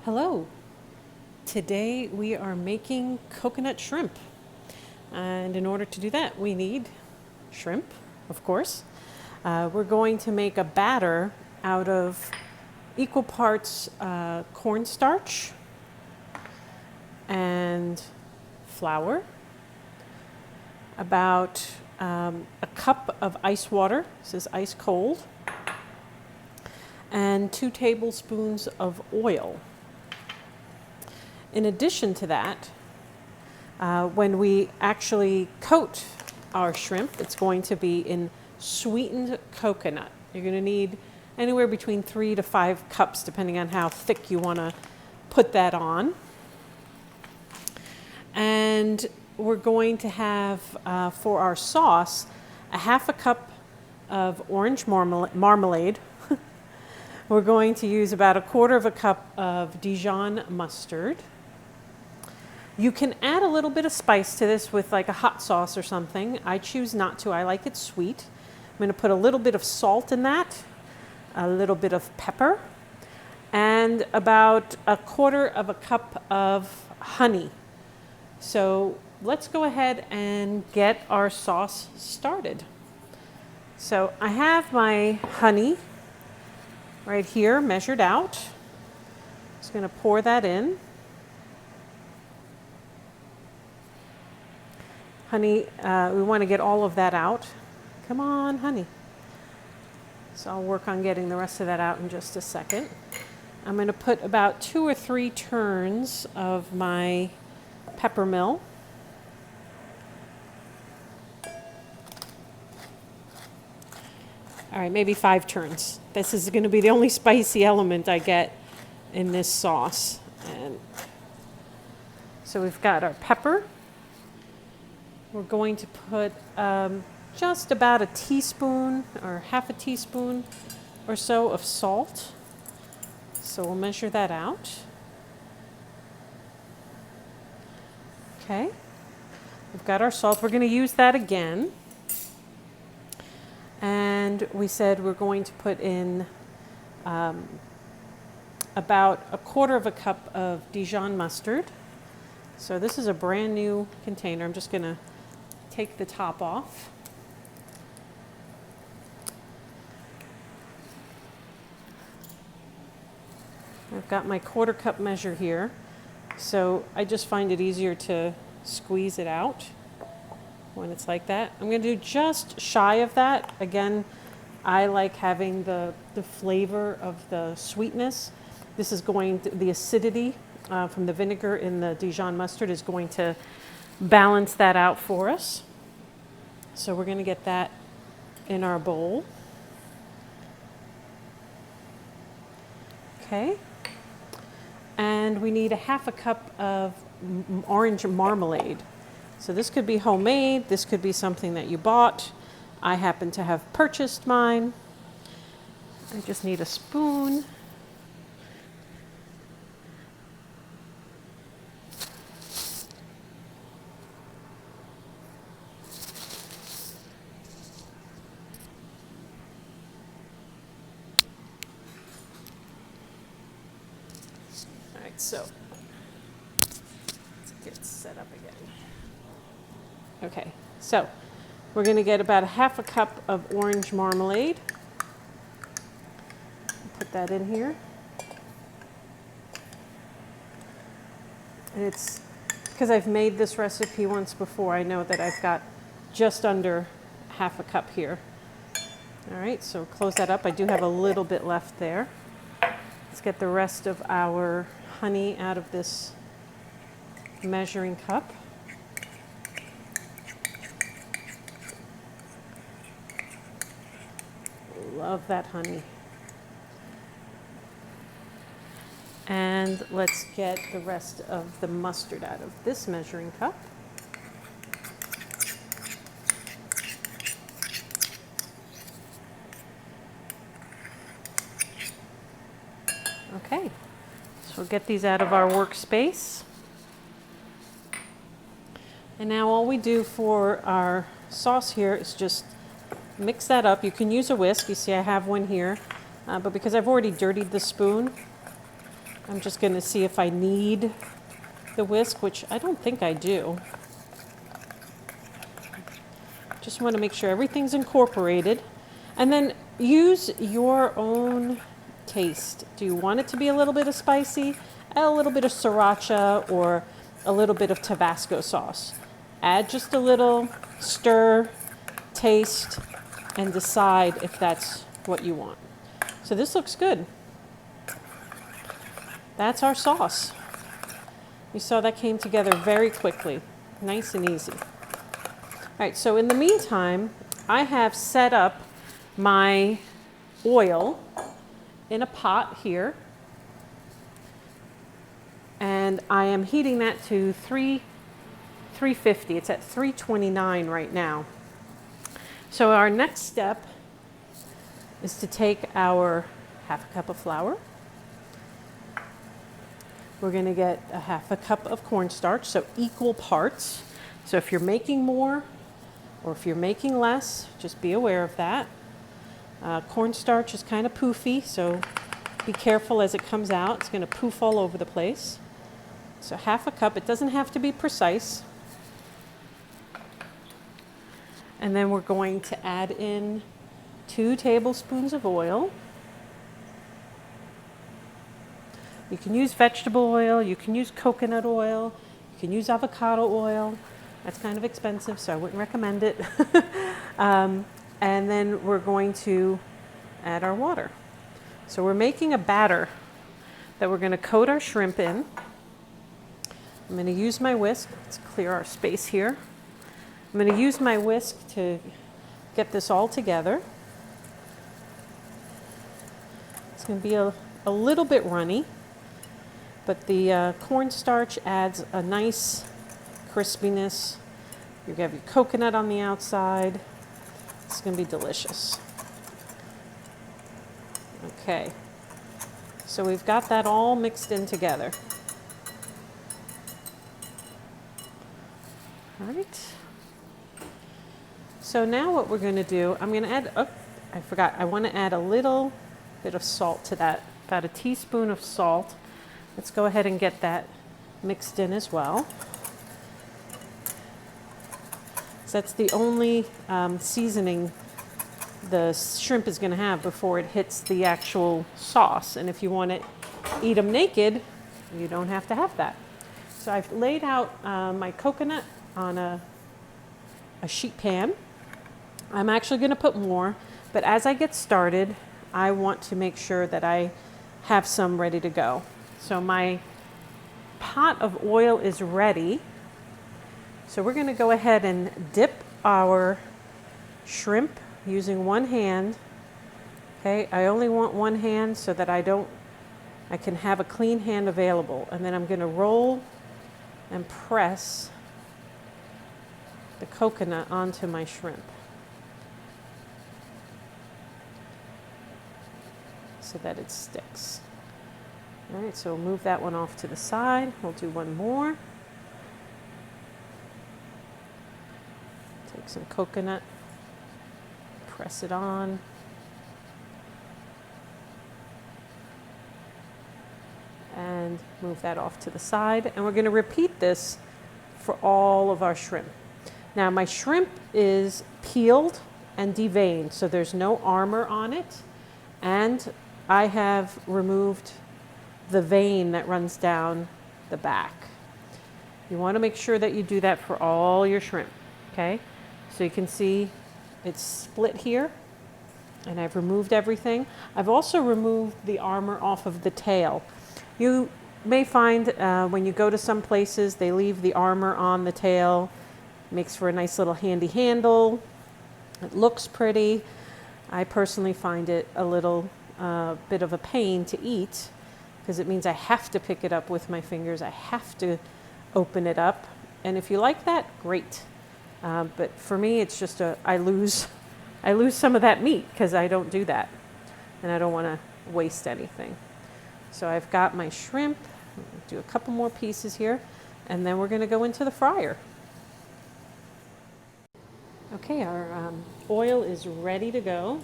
Hello. Today we are making coconut shrimp. And in order to do that, we need shrimp, of course. We're going to make a batter out of equal parts cornstarch and flour, about a cup of ice water, this is ice cold, and 2 tablespoons of oil. In addition to that, when we actually coat our shrimp, it's going to be in sweetened coconut. You're going to need anywhere between 3 to 5 cups, depending on how thick you want to put that on. And we're going to have, for our sauce, a half a cup of orange marmalade. We're going to use about a quarter of a cup of Dijon mustard. You can add a little bit of spice to this with like a hot sauce or something. I choose not to. I like it sweet. I'm going to put a little bit of salt in that, a little bit of pepper, and about a quarter of a cup of honey. So let's go ahead and get our sauce started. So I have my honey right here measured out. Just going to pour that in. Honey, we want to get all of that out. Come on, honey. So I'll work on getting the rest of that out in just a second. I'm going to put about 2 or 3 turns of my pepper mill. All right, maybe 5 turns. This is going to be the only spicy element I get in this sauce. And so we've got our pepper. We're going to put just about a teaspoon or half a teaspoon or so of salt. So we'll measure that out. Okay, we've got our salt. We're going to use that again. And we said we're going to put in about a quarter of a cup of Dijon mustard. So this is a brand new container. I'm just going to take the top off. I've got my quarter cup measure here. So I just find it easier to squeeze it out when it's like that. I'm going to do just shy of that. Again, I like having the flavor of the sweetness. This is going to, the acidity from the vinegar in the Dijon mustard is going to balance that out for us. So we're going to get that in our bowl. Okay. And we need a half a cup of orange marmalade. So this could be homemade, this could be something that you bought. I happen to have purchased mine. I just need a spoon. All right, so let's get set up again. Okay, so we're going to get about a half a cup of orange marmalade. Put that in here. And it's because I've made this recipe once before, I know that I've got just under half a cup here. All right, so close that up. I do have a little bit left there. Let's get the rest of our honey out of this measuring cup. Love that honey. And let's get the rest of the mustard out of this measuring cup. Okay, so we'll get these out of our workspace. And now all we do for our sauce here is just mix that up. You can use a whisk. You see I have one here. But because I've already dirtied the spoon, I'm just going to see if I need the whisk, which I don't think I do. Just want to make sure everything's incorporated. And then use your own taste. Do you want it to be a little bit of spicy? Add a little bit of sriracha or a little bit of Tabasco sauce. Add just a little, stir, taste, and decide if that's what you want. So this looks good. That's our sauce. You saw that came together very quickly. Nice and easy. All right, so in the meantime, I have set up my oil in a pot here. And I am heating that to 350. It's at 329 right now. So our next step is to take our half a cup of flour. We're going to get a half a cup of cornstarch, so equal parts. So if you're making more or if you're making less, just be aware of that. Cornstarch is kind of poofy, so be careful as it comes out. It's going to poof all over the place. So half a cup. It doesn't have to be precise. And then we're going to add in 2 tablespoons of oil. You can use vegetable oil, you can use coconut oil, you can use avocado oil. That's kind of expensive, so I wouldn't recommend it. And then we're going to add our water. So we're making a batter that we're going to coat our shrimp in. I'm going to use my whisk. Let's clear our space here. I'm going to use my whisk to get this all together. It's going to be a little bit runny, but the cornstarch adds a nice crispiness. You have your coconut on the outside. It's going to be delicious. Okay, so we've got that all mixed in together. All right. So now what we're going to do, I'm going to add, oh, I forgot, I want to add a little bit of salt to that, about a teaspoon of salt. Let's go ahead and get that mixed in as well. So that's the only seasoning the shrimp is going to have before it hits the actual sauce. And if you want to eat them naked, you don't have to have that. So I've laid out my coconut on a sheet pan. I'm actually going to put more, but as I get started, I want to make sure that I have some ready to go. So my pot of oil is ready. So we're going to go ahead and dip our shrimp using one hand. Okay, I only want one hand so that I can have a clean hand available. And then I'm going to roll and press the coconut onto my shrimp so that it sticks. All right, so we'll move that one off to the side. We'll do one more. Take some coconut, press it on. And move that off to the side. And we're going to repeat this for all of our shrimp. Now my shrimp is peeled and deveined, so there's no armor on it. And I have removed the vein that runs down the back. You want to make sure that you do that for all your shrimp, okay? So you can see it's split here, and I've removed everything. I've also removed the armor off of the tail. You may find when you go to some places, they leave the armor on the tail. Makes for a nice little handy handle. It looks pretty. I personally find it a little bit of a pain to eat because it means I have to pick it up with my fingers. I have to open it up. And if you like that, great. But for me, it's just I lose some of that meat because I don't do that. And I don't want to waste anything. So I've got my shrimp. Do a couple more pieces here. And then we're going to go into the fryer. Okay, our oil is ready to go.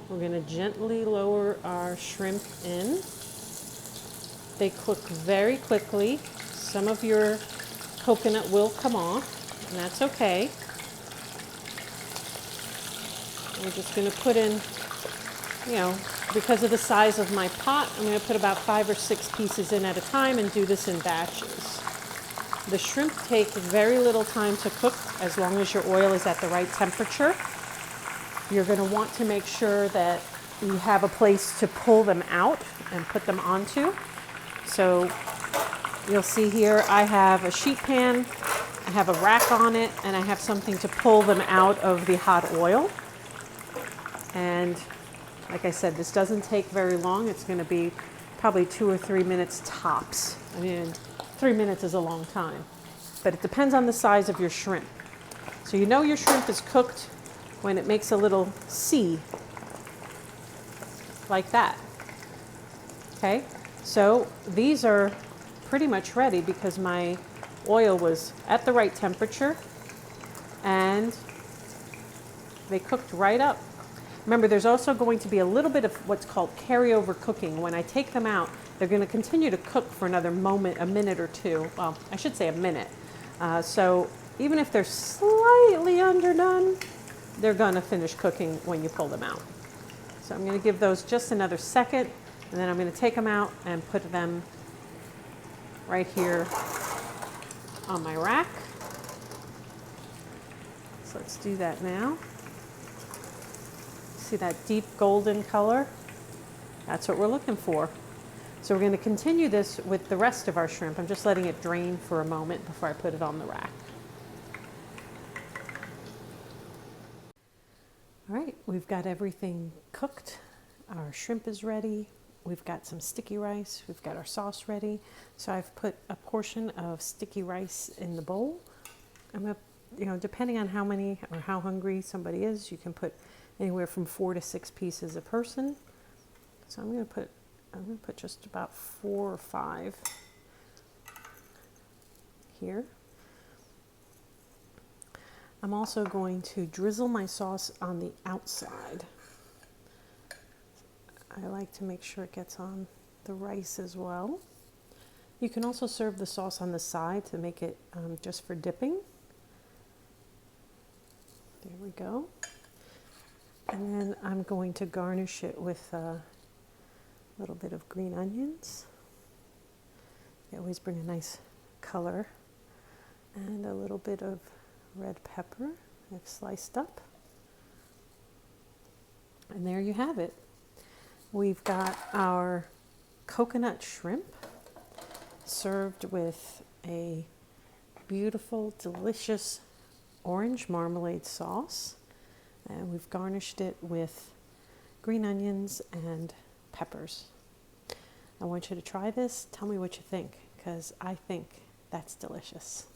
We're going to gently lower our shrimp in. They cook very quickly. Some of your coconut will come off, and that's okay. We're just going to put in, because of the size of my pot, I'm going to put about 5 or 6 pieces in at a time and do this in batches. The shrimp take very little time to cook as long as your oil is at the right temperature. You're going to want to make sure that you have a place to pull them out and put them onto. So you'll see here I have a sheet pan, I have a rack on it, and I have something to pull them out of the hot oil. And like I said, this doesn't take very long. It's going to be probably 2 or 3 minutes tops. I mean, 3 minutes is a long time, but it depends on the size of your shrimp. So you know your shrimp is cooked when it makes a little C like that. Okay, so these are pretty much ready because my oil was at the right temperature and they cooked right up. Remember, there's also going to be a little bit of what's called carryover cooking. When I take them out, they're going to continue to cook for another moment, a minute or two. Well, I should say a minute. So even if they're slightly underdone, they're going to finish cooking when you pull them out. So I'm going to give those just another second, and then I'm going to take them out and put them right here on my rack. So let's do that now. See that deep golden color? That's what we're looking for. So we're going to continue this with the rest of our shrimp. I'm just letting it drain for a moment before I put it on the rack. All right, we've got everything cooked. Our shrimp is ready. We've got some sticky rice. We've got our sauce ready. So I've put a portion of sticky rice in the bowl. I'm going to, depending on how many or how hungry somebody is, you can put anywhere from 4 to 6 pieces a person. So I'm going to put just about 4 or 5 here. I'm also going to drizzle my sauce on the outside. I like to make sure it gets on the rice as well. You can also serve the sauce on the side to make it just for dipping. There we go. And then I'm going to garnish it with a little bit of green onions. They always bring a nice color. And a little bit of red pepper I've sliced up. And there you have it. We've got our coconut shrimp served with a beautiful, delicious orange marmalade sauce. And we've garnished it with green onions and peppers. I want you to try this. Tell me what you think, because I think that's delicious.